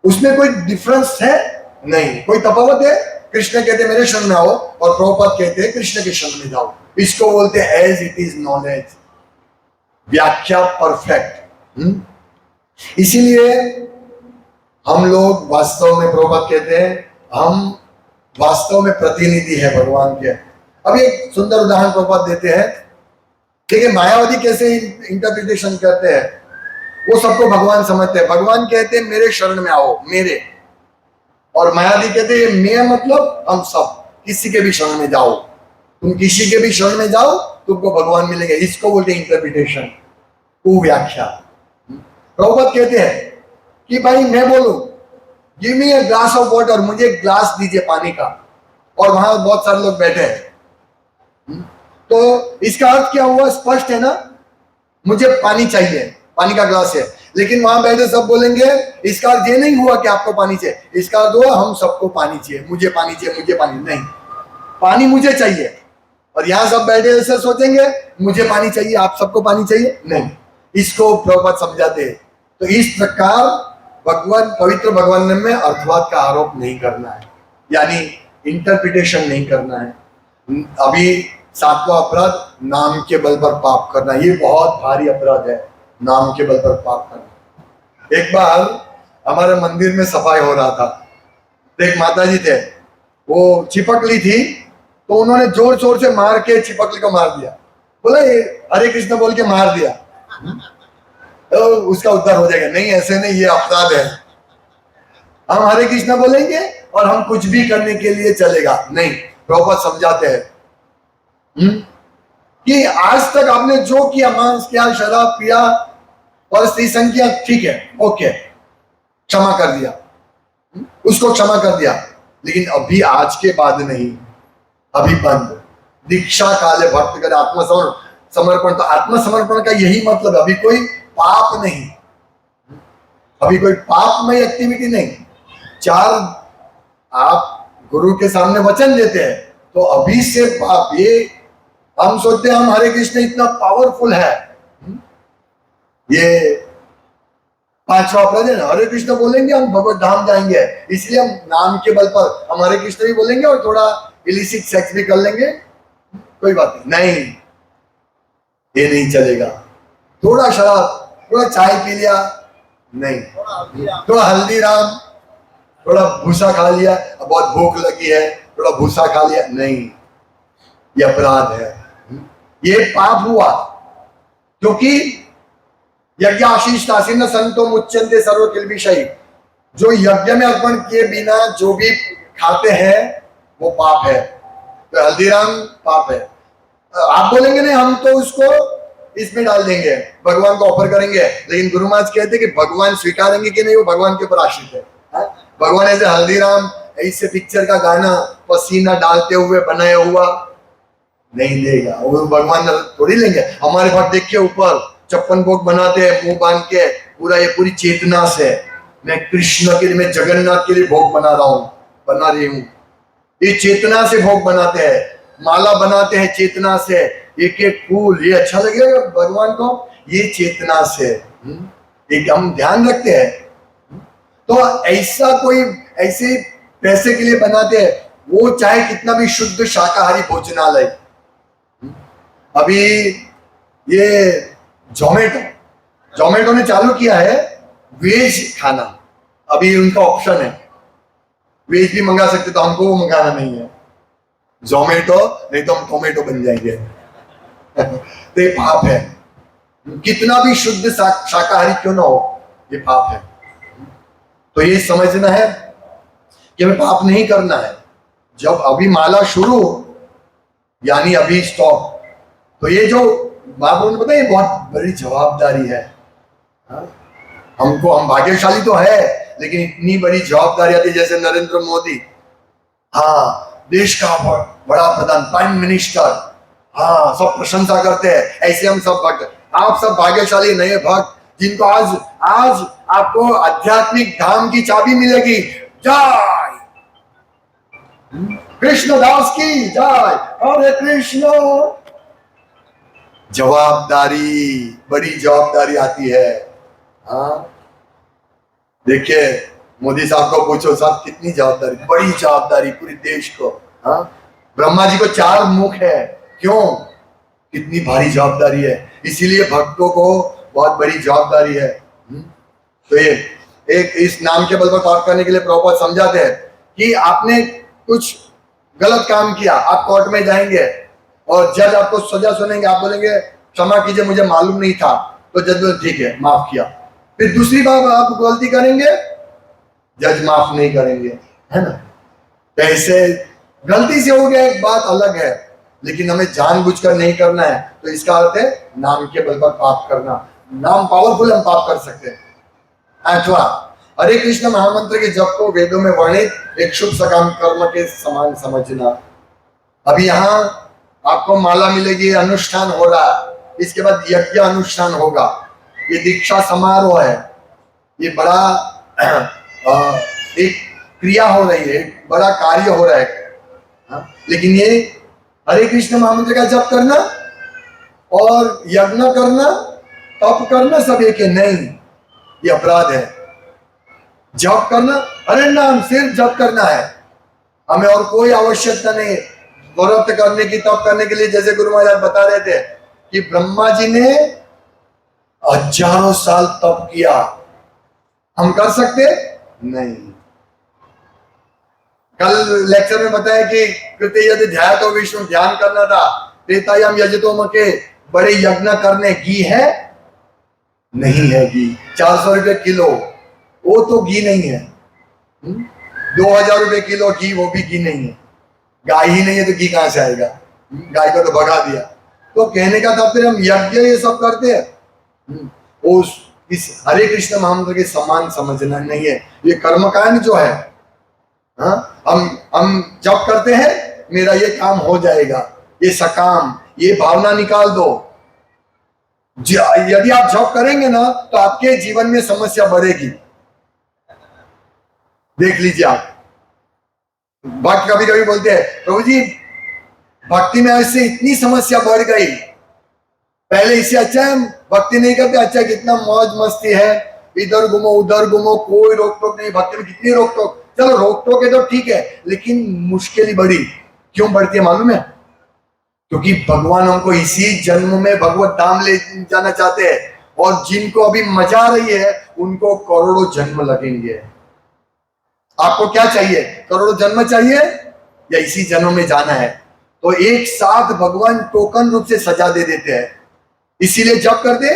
उसमें कोई डिफरेंस है नहीं, कोई तफावत है? कृष्ण कहते मेरे शरण में आओ और प्रभुपाद कहते हैं कृष्ण के शरण में जाओ। इसको बोलते हैं एज इट इज नॉलेज, व्याख्या परफेक्ट। इसीलिए हम लोग वास्तव में, प्रभुपाद कहते हैं हम वास्तव में प्रतिनिधि है भगवान के। अब एक सुंदर उदाहरण प्रभुपाद देते हैं। देखिए मायावादी कैसे इंटरप्रिटेशन करते हैं, वो सबको भगवान समझते हैं। भगवान कहते हैं मेरे शरण में आओ, मेरे, और मायावादी कहते हैं मैं मतलब हम सब, किसी के भी शरण में जाओ, तुम किसी के भी शरण में जाओ तुमको भगवान मिलेंगे। इसको बोलते हैं इंटरप्रिटेशन, व्याख्या। प्रभुपाद कहते हैं कि भाई मैं बोलूं give me a glass of water, मुझे एक ग्लास दीजिए पानी का, और वहां बहुत सारे लोग बैठे हैं, तो इसका अर्थ क्या हुआ? स्पष्ट है ना, मुझे पानी चाहिए, पानी का ग्लास है। लेकिन वहां बैठे सब बोलेंगे इसका अर्थ ये नहीं हुआ कि आपको पानी चाहिए, इसका अर्थ हुआ हम सबको पानी चाहिए, मुझे पानी चाहिए, मुझे पानी नहीं, पानी मुझे चाहिए। और यहां सब बैठे ऐसे सोचेंगे मुझे पानी चाहिए, आप सबको पानी चाहिए नहीं। इसको प्रभुपाद समझाते हैं। तो इस प्रकार भगवान, पवित्र भगवान में अर्थवाद का आरोप नहीं करना है, यानी इंटरप्रिटेशन नहीं करना है। अभी 7वां अपराध, नाम के बल पर पाप करना। ये बहुत भारी अपराध है, नाम के बल पर पाप करना। एक बार हमारे मंदिर में सफाई हो रहा था, तो एक माता जी थे, वो चिपकली थी, तो उन्होंने जोर जोर से मार के चिपकली को मार दिया। बोला ये हरे कृष्ण बोल के मार दिया तो उसका उद्धार हो जाएगा। नहीं, ऐसे नहीं, ये अपराध है। हम हरे कृष्ण बोलेंगे और हम कुछ भी करने के लिए चलेगा नहीं। प्रभुपाद समझाते हैं कि आज तक आपने जो किया, मांस किया, शराब पिया और स्त्री संग किया, ठीक है, ओके, क्षमा कर दिया, उसको क्षमा कर दिया, लेकिन अभी आज के बाद नहीं, अभी बंद। दीक्षा काले भक्त करे आत्मसमर्पण। तो आत्मसमर्पण का यही मतलब, अभी कोई पाप नहीं, अभी कोई पापमय एक्टिविटी नहीं। चार आप गुरु के सामने वचन देते हैं तो अभी से पाप, ये हम सोचते हैं हम हरे कृष्ण इतना पावरफुल है, ये 5वां अपराध है ना, हरे कृष्ण बोलेंगे हम भगवत धाम जाएंगे, इसलिए हम नाम के बल पर हम हरे कृष्ण भी बोलेंगे और थोड़ा इलिसिट सेक्स भी कर लेंगे, कोई बात नहीं, ये नहीं चलेगा। थोड़ा शराब, थोड़ा चाय पी लिया नहीं, थोड़ा हल्दीराम, थोड़ा भूसा खा लिया, बहुत भूख लगी है, थोड़ा भूसा खा लिया नहीं, ये अपराध है, ये पाप हुआ। क्योंकि यज्ञ आशीष नासिन संतो मुच्यंते सर्व किल्बिषयी, जो यज्ञ में अर्पण किए बिना जो भी खाते हैं वो पाप है। तो हल्दीराम पाप है। आप बोलेंगे नहीं हम तो उसको इसमें डाल देंगे, भगवान को ऑफर करेंगे, लेकिन गुरु महाराज कहते कि भगवान स्वीकारेंगे कि नहीं वो भगवान के ऊपर आश्रित है। भगवान ऐसे हल्दीराम ऐसे पिक्चर का गाना पसीना डालते हुए बनाया हुआ नहीं देगा, वो भगवान थोड़ी लेंगे। हमारे भक्त देखिए ऊपर 56 भोग बनाते हैं मुंह बांध के, पूरा ये पूरी चेतना से मैं कृष्ण के लिए, मैं जगन्नाथ के लिए भोग बना रही हूँ। ये चेतना से भोग बनाते हैं, माला बनाते हैं चेतना से, एक एक फूल, ये अच्छा लगेगा भगवान को, ये चेतना से एक हम ध्यान रखते हैं। तो ऐसा कोई ऐसे पैसे के लिए बनाते हैं, वो चाहे कितना भी शुद्ध शाकाहारी भोजनालय। अभी ये जोमेटो ने चालू किया है वेज खाना, अभी उनका ऑप्शन है वेज भी मंगा सकते, तो हमको वो मंगाना नहीं है जोमेटो, नहीं तो हम टोमेटो बन जाएंगे। तो ये पाप है, कितना भी शुद्ध शाकाहारी क्यों ना हो, ये पाप है। तो ये समझना है कि हमें पाप नहीं करना है। जब अभी माला शुरू यानी अभी स्टॉप, तो ये जो बाबू ने बताया ये बहुत बड़ी जवाबदारी है। हम भाग्यशाली तो है, लेकिन इतनी बड़ी जवाबदारी आती है, जैसे नरेंद्र मोदी, हाँ देश का बड़ा प्रधान, प्राइम मिनिस्टर, हाँ सब प्रशंसा करते हैं, ऐसे हम सब भक्त, आप सब भाग्यशाली नए भक्त जिनको आज आपको आध्यात्मिक धाम की चाबी मिलेगी। जय कृष्णदास की जय, हरे कृष्ण। जवाबदारी, बड़ी जवाबदारी आती है। हाँ देखिए मोदी साहब को पूछो साहब कितनी जवाबदारी, बड़ी जवाबदारी पूरे देश को। हाँ ब्रह्मा जी को 4 मुख है, क्यों? कितनी भारी जवाबदारी है, इसीलिए भक्तों को बहुत बड़ी जवाबदारी है। तो ये एक इस नाम के बल पर पाप करने के लिए प्रभुपाद समझाते हैं कि आपने कुछ गलत काम किया, आप कोर्ट में जाएंगे और जज आपको सजा सुनेंगे, आप बोलेंगे क्षमा कीजिए मुझे मालूम नहीं था, तो जज बोले ठीक है माफ किया। फिर दूसरी बार आप गलती करेंगे, जज माफ नहीं करेंगे, है ना। तो ऐसे गलती से हो गया एक बात अलग है, लेकिन हमें जानबूझकर नहीं करना है। तो इसका अर्थ है नाम के बल पर पाप करना। नाम पावरफुल, हम पाप कर सकते हैं। 8वां, हरे कृष्ण महामंत्र के जप को वेदों में वर्णित एक शुभ सकाम कर्म के समान समझना। अभी यहाँ आपको माला मिलेगी, अनुष्ठान हो रहा है, इसके बाद यज्ञ अनुष्ठान होगा, ये दीक्षा समारोह है, ये बड़ा एक क्रिया हो रही है, एक बड़ा कार्य हो रहा है। लेकिन ये हरे कृष्ण महामंत्र का जप करना और यज्ञ करना, तप करना सब एक है नहीं, ये अपराध है। जप करना, हरे नाम सिर्फ जप करना है, हमें और कोई आवश्यकता नहीं। व्रत करने की, तप करने के लिए जैसे गुरु महाराज बता रहे थे कि ब्रह्मा जी ने हजारों साल तप किया, हम कर सकते नहीं। कल लेक्चर में बताया कि कृत्य यदि ध्यान तो विष्णु, ध्यान करना था। त्रेतायाम यजतो मके, बड़े यज्ञ करने, घी है नहीं है, घी 400 रुपए किलो, वो तो घी नहीं है। 2000 रुपए किलो घी, वो भी घी नहीं है। गाय ही नहीं है तो घी कहां से आएगा, गाय को तो भगा दिया। तो कहने का तात्पर्य हम यज्ञ ये सब करते हैं, उस इस हरे कृष्ण महामंत्र के समान समझना नहीं है। ये कर्मकांड जो है, हाँ हम जब करते हैं मेरा ये काम हो जाएगा, ये सकाम, ये भावना निकाल दो। यदि आप जॉब करेंगे ना तो आपके जीवन में समस्या बढ़ेगी। देख लीजिए आप, भक्त कभी कभी बोलते हैं प्रभु जी भक्ति में ऐसे इतनी समस्या बढ़ गई, पहले इससे अच्छा है भक्ति नहीं करते, अच्छा कितना मौज मस्ती है, इधर घूमो उधर घूमो, कोई रोक टोक नहीं। भक्ति में कितनी रोक टोक, चलो रोक टोक है तो ठीक है, लेकिन मुश्किल ही बढ़ी। क्यों बढ़ती है मालूम है? क्योंकि भगवान हमको इसी जन्म में भगवत धाम ले जाना चाहते हैं, और जिनको अभी मजा आ रही है उनको करोड़ों जन्म लगेंगे। आपको क्या चाहिए? करोड़ों जन्म चाहिए या इसी जन्म में जाना है? तो एक साथ भगवान टोकन रूप से सजा दे देते हैं, इसीलिए जब करते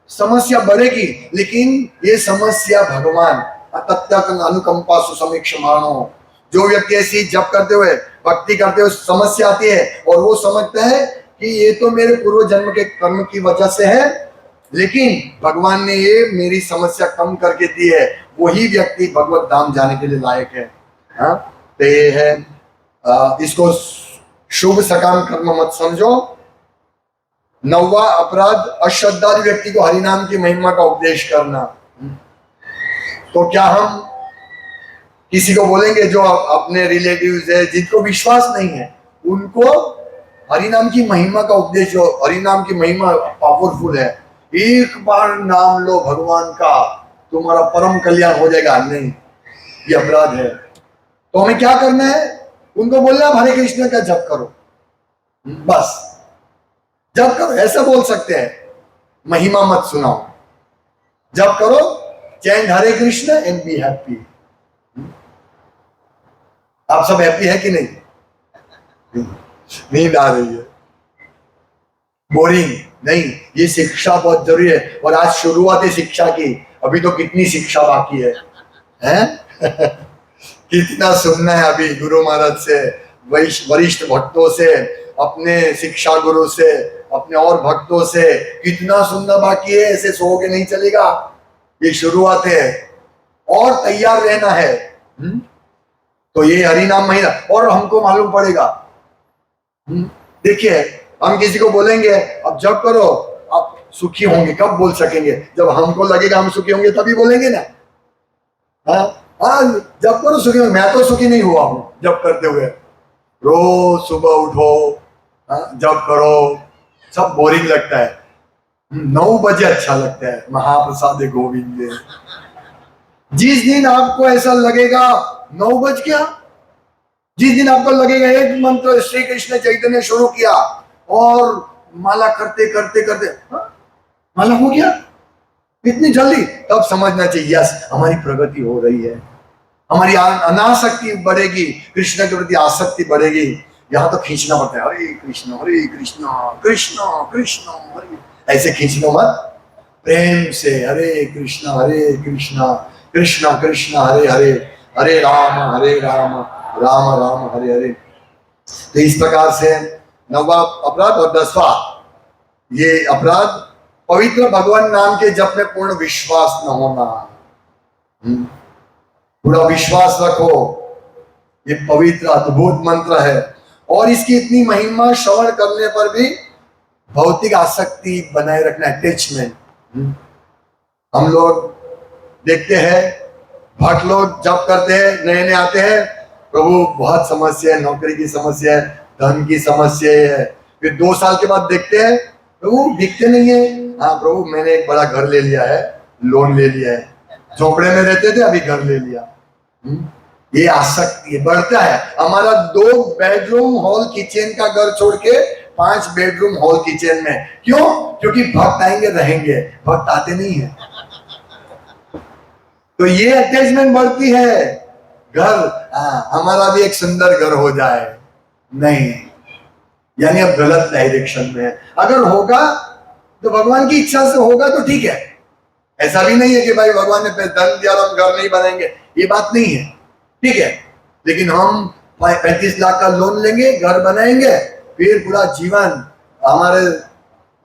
समस्या बढ़ेगी, लेकिन ये समस्या भगवान तत्व अनुकंपा सुसमीक्ष मानो, जो व्यक्ति ऐसी जप करते हुए भक्ति करते हुए समस्या आती है और वो समझते हैं कि ये तो मेरे पूर्व जन्म के कर्म की वजह से है, लेकिन भगवान ने ये मेरी समस्या कम करके दी है, वही व्यक्ति भगवत धाम जाने के लिए लायक है। हाँ, तो ये है, इसको शुभ सकाम कर्म मत समझो। 9वां अपराध, अश्रद्धालु व्यक्ति को हरिनाम की महिमा का उपदेश करना। तो क्या हम किसी को बोलेंगे जो अपने रिलेटिव्स है जिनको विश्वास नहीं है, उनको हरिनाम की महिमा का उपदेश, जो हरिनाम की महिमा पावरफुल है, एक बार नाम लो भगवान का, तुम्हारा परम कल्याण हो जाएगा? नहीं, ये अपराध है। तो हमें क्या करना है? उनको बोलना हरे कृष्ण का जप करो, बस जप करो, ऐसा बोल सकते हैं। महिमा मत सुनाओ, जप करो, chant Hare Krishna and be happy. आप सब हैप्पी है कि नहीं? नींद आ रही है, बोरिंग नहीं, ये शिक्षा बहुत जरूरी है। और आज शुरुआत है शिक्षा की, अभी तो कितनी शिक्षा बाकी है, हैं? कितना सुनना है अभी गुरु महाराज से, वरिष्ठ भक्तों से, अपने शिक्षा गुरु से, अपने और भक्तों से, कितना सुनना बाकी है। ऐसे सो के नहीं चलेगा, ये शुरुआत है और तैयार रहना है। तो ये हरिनाम महीना, और हमको मालूम पड़ेगा। देखिए, हम किसी को बोलेंगे अब जब करो आप सुखी होंगे, कब बोल सकेंगे? जब हमको लगेगा हम सुखी होंगे तभी बोलेंगे ना। हाँ, जब करो सुखी होंगे। मैं तो सुखी नहीं हुआ हूं जब करते हुए। रोज सुबह उठो, जब करो, सब बोरिंग लगता है। 9 बजे अच्छा लगता है, महाप्रसाद गोविंद। जिस दिन आपको ऐसा लगेगा 9 बज गया, जिस दिन आपको लगेगा एक मंत्र श्री कृष्ण चैतन्य शुरू किया और माला करते करते करते माला हो गया इतनी जल्दी, तब समझना चाहिए यस, हमारी प्रगति हो रही है, हमारी अनासक्ति बढ़ेगी, कृष्ण के प्रति आसक्ति बढ़ेगी। यहाँ तो खींचना पड़ता है, हरे कृष्ण कृष्ण कृष्ण हरे, ऐसे खींचना मत, प्रेम से हरे कृष्ण कृष्ण कृष्ण हरे हरे, हरे राम राम राम हरे हरे। तो इस प्रकार से 9वां अपराध। और 10वां ये अपराध, पवित्र भगवान नाम के जप में पूर्ण विश्वास न होना। पूरा विश्वास रखो, ये पवित्र अद्भुत मंत्र है और इसकी इतनी महिमा श्रवण करने पर भी भौतिक आसक्ति बनाए रखना, अटैचमेंट। हम लोग देखते हैं भक्त लोग जप करते हैं, नए नए आते हैं, प्रभु बहुत समस्या है, नौकरी की समस्या है, धन की समस्या है। फिर 2 साल के बाद देखते हैं प्रभु दिखते नहीं है। हाँ प्रभु मैंने एक बड़ा घर ले लिया है, लोन ले लिया है, झोपड़े में रहते थे अभी घर ले लिया। ये आसक्ति बढ़ता है। हमारा 2 बेडरूम हॉल किचन का घर छोड़ के 5 बेडरूम हॉल किचन में, क्यों? क्योंकि भक्त आएंगे रहेंगे, भक्त आते नहीं है। तो ये अटैचमेंट बढ़ती है। घर हमारा भी एक सुंदर घर हो जाए, नहीं, यानी अब गलत डायरेक्शन में है। अगर होगा तो भगवान की इच्छा से होगा तो ठीक है, ऐसा भी नहीं है कि भाई भगवान ने धन दिया हम घर नहीं बनाएंगे, ये बात नहीं है, ठीक है। लेकिन हम 35 लाख का लोन लेंगे, घर बनाएंगे, फिर पूरा जीवन। हमारे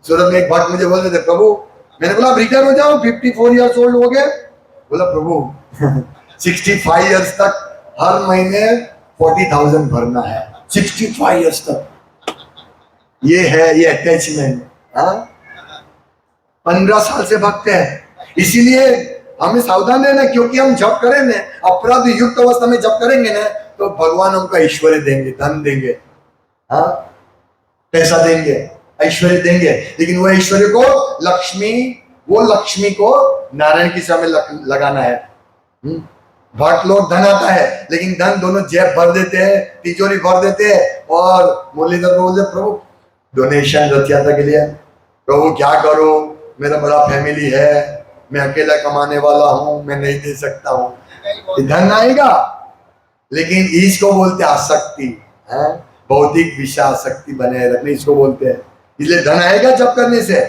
सूरत में एक भक्त मुझे बोल रहे थे, प्रभु, मैंने बोला रिटायर हो जाओ, 54 ईयर्स ओल्ड हो गए। बोला प्रभु 65 ईयर्स तक हर महीने 40,000 भरना है, 65 ईयर्स तक। ये है, ये अटैचमेंट। 15 साल से भक्त है, इसीलिए हमें सावधान रहना, क्योंकि हम जब करें ना, अपराध युक्त अवस्था में जब करेंगे ना, तो भगवान हमको ऐश्वर्य देंगे, धन देंगे, पैसा देंगे, ऐश्वर्य देंगे। लेकिन वो ऐश्वर्य को लक्ष्मी को नारायण की सेवा में लगाना है। भक्त लोग धन आता है, लेकिन धन दोनों जेब भर देते हैं, तिजोरी भर देते हैं, और मुरलीधर को बोलते प्रभु डोनेशन रथ यात्रा के लिए, प्रभु क्या करूं, मेरा बड़ा फैमिली है, मैं अकेला कमाने वाला हूं, मैं नहीं दे सकता हूं। धन आएगा, लेकिन इसको बोलते आसक्ति, भौतिक विषय आसक्ति बनाए रखने, इसको बोलते हैं। इसलिए धन आएगा जब करने से,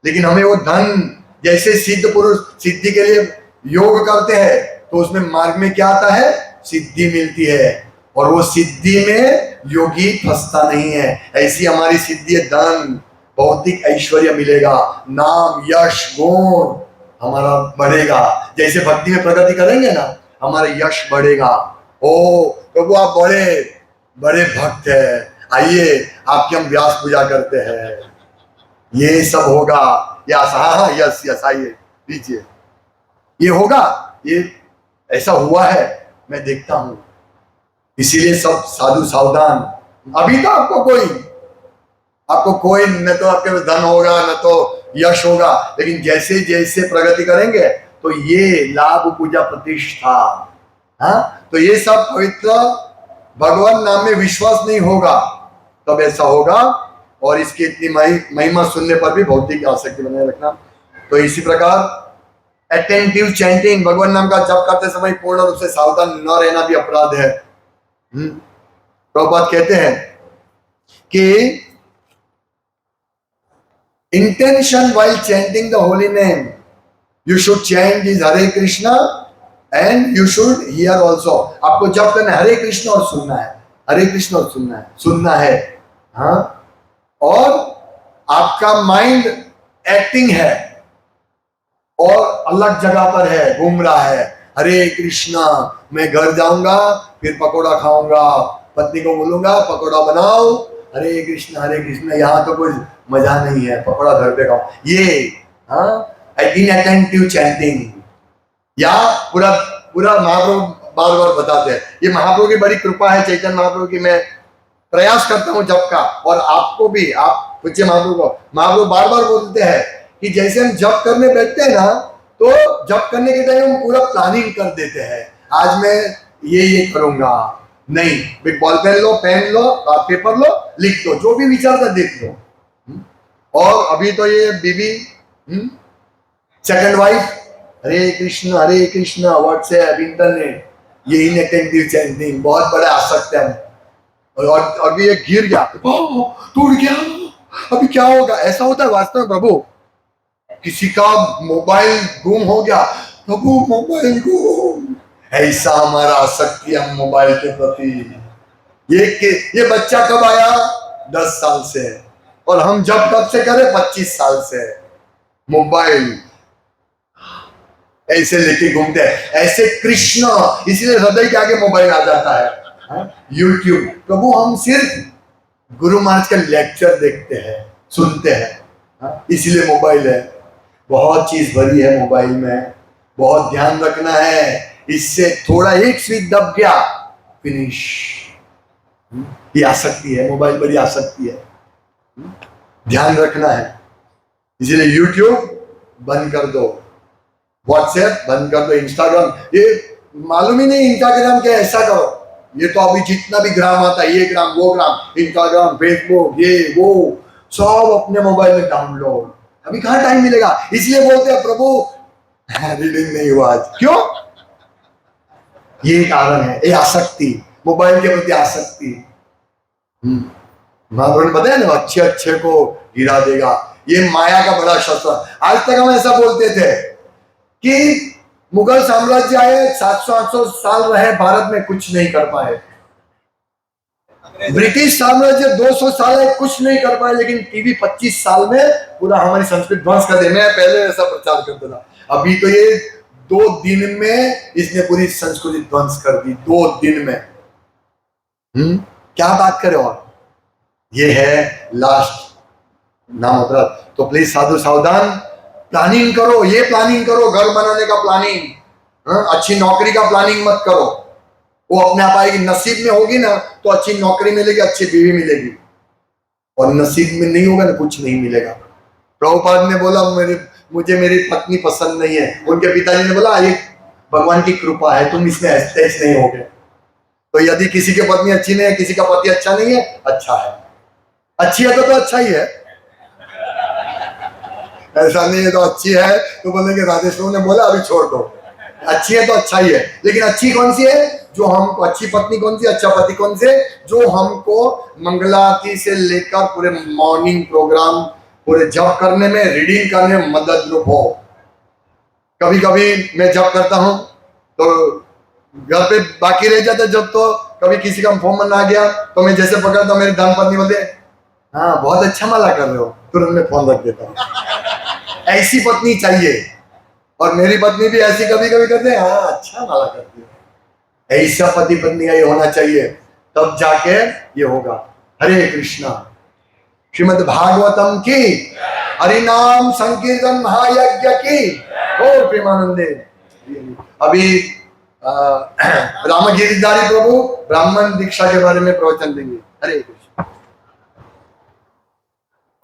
लेकिन हमें वो धन, जैसे सिद्ध पुरुष सिद्धि के लिए योग करते हैं तो उसमें मार्ग में क्या आता है, सिद्धि मिलती है, और वो सिद्धि में योगी फंसता नहीं है। ऐसी हमारी सिद्धि है, धन भौतिक ऐश्वर्य मिलेगा, नाम यश गुण हमारा बढ़ेगा। जैसे भक्ति में प्रगति करेंगे ना, हमारा यश बढ़ेगा। ओ प्रभु आप बड़े बड़े भक्त है, आइए आपकी हम व्यास पूजा करते हैं, ये सब होगा। यस, हाँ यस यस, आइए लीजिए, ये होगा, ये ऐसा हुआ है, मैं देखता हूं। इसीलिए सब साधु सावधान। अभी तो आपको कोई न तो आपके धन होगा न तो यश होगा, लेकिन जैसे जैसे प्रगति करेंगे तो ये लाभ पूजा प्रतिष्ठा, हाँ, तो ये सब पवित्र भगवान नाम में विश्वास नहीं होगा तब ऐसा होगा। और इसकी इतनी महिमा सुनने पर भी भौतिक आसक्ति बनाए रखना। तो इसी प्रकार अटेंटिव चैंटिंग, भगवान नाम का जप करते समय पूर्ण रूप से सावधान न रहना भी अपराध है। प्रभुपाद कहते हैं कि intention while chanting the holy name, you should chant is Hare Krishna and you should hear also। आपको जब करना हरे कृष्ण और सुनना है, हरे कृष्ण और सुनना है, हाँ। और आपका माइंड एक्टिंग है और अलग जगह पर है, घूम रहा है, हरे कृष्णा, मैं घर जाऊंगा फिर पकोड़ा खाऊंगा, पत्नी को बोलूंगा पकोड़ा बनाओ, हरे कृष्ण, यहाँ तो कोई मजा नहीं है, पकोड़ा घर पे खाओ, ये इनअटेंटिव चैंटिंग। या पूरा महाप्रभु बार बार बताते हैं, ये महाप्रभु की बड़ी कृपा है, चैतन्य महाप्रभु की। मैं प्रयास करता हूँ जप का, और आपको भी, आप पूछिए महाप्रभु को, महाप्रभु बार बार बोलते हैं कि जैसे हम जप करने बैठते हैं ना, तो जप करने के टाइम हम पूरा प्लानिंग कर देते हैं, आज मैं ये करूंगा, नहीं, बॉल पेन लो, पेन लो, पेपर लो, लिख दो, जो भी विचार कर देख लो। और अभी तो ये बीबी, सेकंड वाइफ, हरे कृष्ण व्हाट्सएप, इंटरनेट, ये इनअटेंटिव चैंटिंग बहुत बड़ा आसक्त है। और अभी ये गिर गया, टूट गया, अभी क्या होगा, ऐसा होता है वास्तव में प्रभु। किसी का मोबाइल गुम हो गया, प्रभु मोबाइल गुम, ऐसा हमारा आसक्ति है मोबाइल के प्रति। ये बच्चा कब आया, 10 साल से, और हम जब कब से करें, 25 साल से। मोबाइल ऐसे लेके घूमते हैं, ऐसे कृष्ण, इसीलिए हृदय के आगे मोबाइल आ जाता है, यूट्यूब। प्रभु हम सिर्फ गुरु महाराज का लेक्चर देखते हैं, सुनते हैं, इसीलिए मोबाइल है। बहुत चीज भरी है मोबाइल में, बहुत ध्यान रखना है, इससे थोड़ा एक स्विच दब गया, फिनिश। ये आसक्ति है, मोबाइल बड़ी आसक्ति है, ध्यान रखना है। इसीलिए यूट्यूब बंद कर दो, व्हाट्सएप बंद कर दो, इंस्टाग्राम, ये मालूम ही नहीं इंस्टाग्राम क्या, ऐसा करो, ये तो अभी जितना भी ग्राम आता है, ये ग्राम वो ग्राम, इंस्टाग्राम, फेसबुक, ये वो सब अपने मोबाइल में डाउनलोड। अभी कहाँ टाइम मिलेगा, इसलिए बोलते हैं प्रभु रीडिंग नहीं हुआ आज, क्यों? ये कारण है, ये आसक्ति, मोबाइल के प्रति आसक्ति। महाप्रभु ने बताया ना, अच्छे को गिरा देगा, ये माया का बड़ा शस्त्र। आज तक हम ऐसा बोलते थे कि मुगल साम्राज्य आए, 700-800 साल रहे भारत में, कुछ नहीं कर पाए। ब्रिटिश साम्राज्य 200 साल है, कुछ नहीं कर पाए, लेकिन टीवी 25 साल में पूरा हमारी संस्कृति ध्वंस कर दे। मैं पहले ऐसा प्रचार करता था, अभी तो ये 2 दिन में इसने पूरी संस्कृति ध्वंस कर दी, 2 दिन में। क्या बात करें। और ये है लास्ट नाम अपराध। तो प्लीज साधु सावधान, प्लानिंग करो, ये प्लानिंग करो, घर बनाने का प्लानिंग, अच्छी नौकरी का प्लानिंग मत करो, वो अपने आप आएगी। नसीब में होगी ना तो अच्छी नौकरी मिलेगी, अच्छी बीवी मिलेगी, और नसीब में नहीं होगा ना कुछ नहीं मिलेगा। प्रभुपाद ने बोला मुझे मेरी पत्नी पसंद नहीं है, उनके पिताजी ने बोला ये भगवान की कृपा है, तुम इसमें ऐसे नहीं होगे। तो यदि किसी की पत्नी अच्छी नहीं है, किसी का पति अच्छा नहीं है, अच्छा है, अच्छी है तो अच्छा ही है, ऐसा नहीं है तो अच्छी है तो बोलेंगे राजेश ने बोला अभी छोड़ दो, अच्छी है तो अच्छा ही है। लेकिन अच्छी कौन सी है, जो हमको, अच्छी पत्नी कौन सी, अच्छा पति कौन से, जो हमको मंगलारती से लेकर पूरे मॉर्निंग प्रोग्राम पूरे जप करने में, रीडिंग करने में मदद रूप हो। कभी कभी मैं जप करता हूँ तो घर पे बाकी रह जाता जब, तो कभी किसी का फोन आ गया तो मैं जैसे पकड़ता, मेरी धर्मपत्नी बोलते हाँ बहुत अच्छा माला कर रहे हो, तुरंत मैं फोन रख देता हूँ। ऐसी पत्नी चाहिए। और मेरी पत्नी भी ऐसी कभी कभी करते हैं, हाँ अच्छा माला करती है। ऐसा पति पत्नी का ये होना चाहिए, तब जाके ये होगा। हरे कृष्णा। श्रीमद् भागवतम की, हरिनाम संकीर्तन महायज्ञ की, ओ प्रेमानंदे। अभी रामगिरिधारी प्रभु ब्राह्मण दीक्षा के बारे में प्रवचन देंगे। हरे कृष्ण।